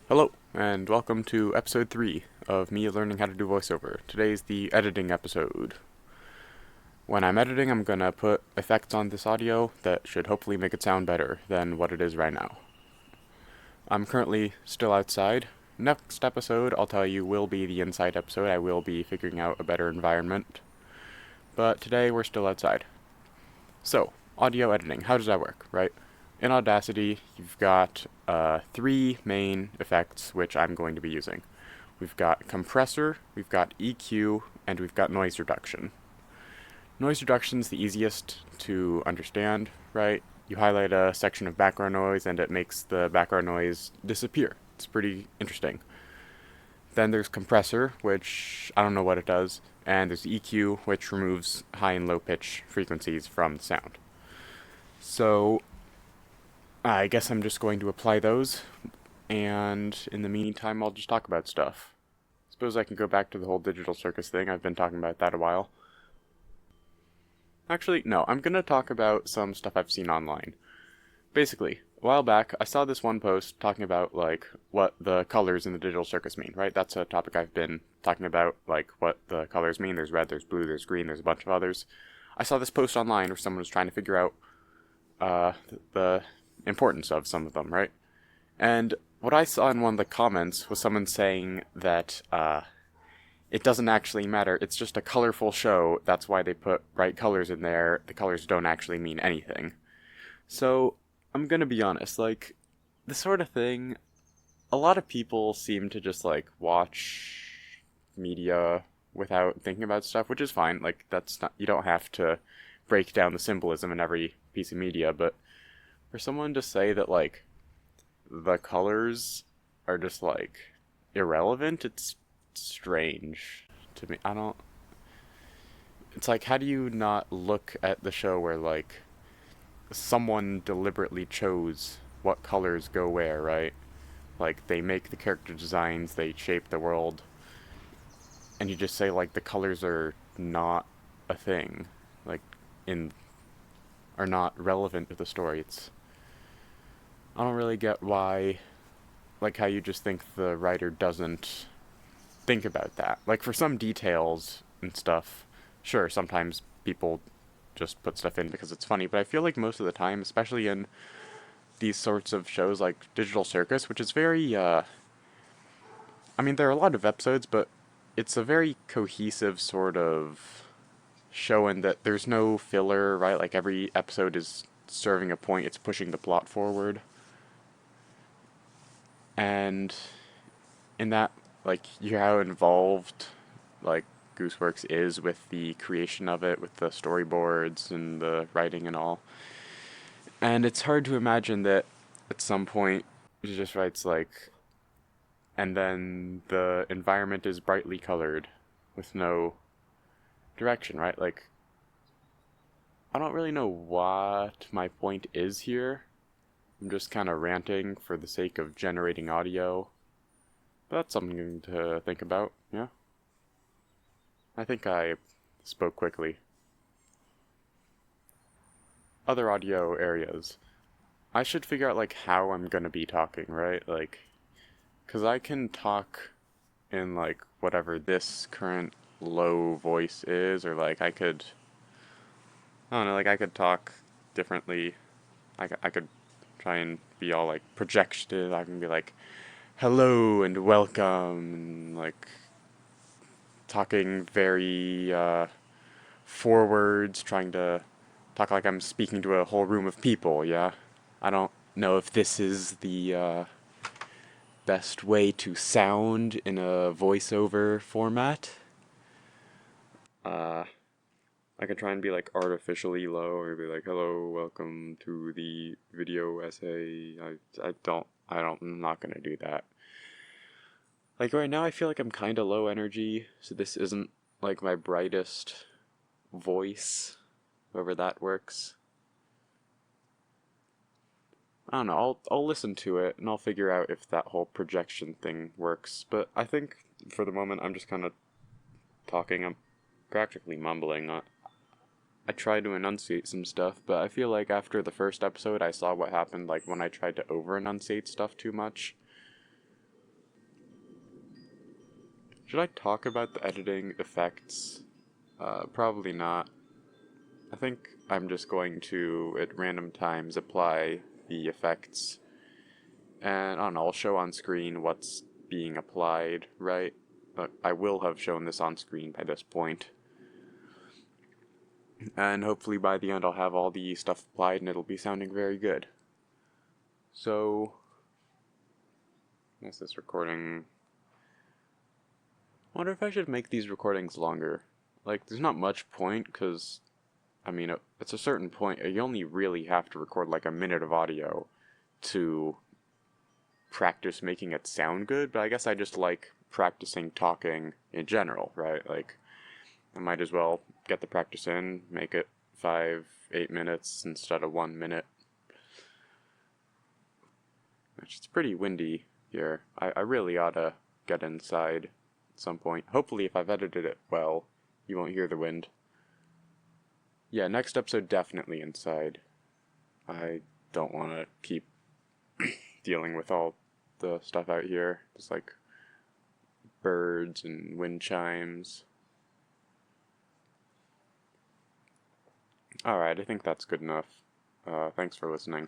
Hello, and welcome to episode 3 of me learning how to do voiceover. Today's the editing episode. When I'm editing, I'm gonna put effects on this audio that should hopefully make it sound better than what it is right now. I'm currently still outside. Next episode, I'll tell you, will be the inside episode. I will be figuring out a better environment. But today, we're still outside. So, audio editing, how does that work, right? In Audacity, you've got three main effects which I'm going to be using. We've got compressor, we've got EQ, and we've got noise reduction. Noise reduction is the easiest to understand, right? You highlight a section of background noise and it makes the background noise disappear. It's pretty interesting. Then there's compressor, which I don't know what it does, and there's EQ, which removes high and low pitch frequencies from the sound. So I guess I'm just going to apply those, and in the meantime, I'll just talk about stuff. Suppose I can go back to the whole digital circus thing. I've been talking about that a while. Actually, no, I'm gonna talk about some stuff I've seen online. Basically, a while back, I saw this one post talking about, what the colors in the digital circus mean, right? That's a topic I've been talking about, what the colors mean. There's red, there's blue, there's green, there's a bunch of others. I saw this post online where someone was trying to figure out, the importance of some of them, right? And what I saw in one of the comments was someone saying that it doesn't actually matter. It's just a colorful show. That's why they put bright colors in there. The colors don't actually mean anything. So I'm gonna be honest. This sort of thing, a lot of people seem to just watch media without thinking about stuff, which is fine. That's not, you don't have to break down the symbolism in every piece of media, but for someone to say that the colors are just irrelevant, it's strange to me. I don't, it's how do you not look at the show where someone deliberately chose what colors go where, right? They make the character designs, they shape the world, and you just say the colors are not a thing, in are not relevant to the story. I don't really get why, how you just think the writer doesn't think about that. For some details and stuff, sure, sometimes people just put stuff in because it's funny, but I feel like most of the time, especially in these sorts of shows like Digital Circus, which is very, I mean, there are a lot of episodes, but it's a very cohesive sort of show in that there's no filler, right? Every episode is serving a point, it's pushing the plot forward. And in that, you hear how involved, Gooseworks is with the creation of it, with the storyboards and the writing and all. And it's hard to imagine that at some point he just writes and then the environment is brightly colored with no direction, right? I don't really know what my point is here. I'm just kind of ranting for the sake of generating audio. But that's something to think about, yeah? I think I spoke quickly. Other audio areas. I should figure out, how I'm gonna be talking, right? Because I can talk in, whatever this current low voice is, or, I could... I don't know, I could talk differently. I could try and be all, projected. I can be hello and welcome, and, talking very, forwards, trying to talk like I'm speaking to a whole room of people, yeah? I don't know if this is the, best way to sound in a voiceover format. I could try and be artificially low, or be hello, welcome to the video essay. I'm not gonna do that. Right now I feel I'm kinda low energy, so this isn't my brightest voice, however that works. I don't know, I'll listen to it and I'll figure out if that whole projection thing works, but I think for the moment I'm just kinda talking, I'm practically mumbling. I tried to enunciate some stuff, but I feel after the first episode I saw what happened when I tried to over enunciate stuff too much. Should I talk about the editing effects? Probably not. I think I'm just going to, at random times, apply the effects. And I don't know, I'll show on screen what's being applied, right? But I will have shown this on screen by this point. And hopefully by the end I'll have all the stuff applied and it'll be sounding very good. So, what's this recording? I wonder if I should make these recordings longer. Like, there's not much point, because, I mean, it's a certain point, you only really have to record like a minute of audio to practice making it sound good, but I guess I just like practicing talking in general, right? Like, I might as well get the practice in, make it 5-8 minutes instead of 1 minute. It's pretty windy here. I really ought to get inside at some point. Hopefully if I've edited it well, you won't hear the wind. Yeah, next episode definitely inside. I don't want to keep dealing with all the stuff out here. There's like birds and wind chimes. Alright, I think that's good enough. Thanks for listening.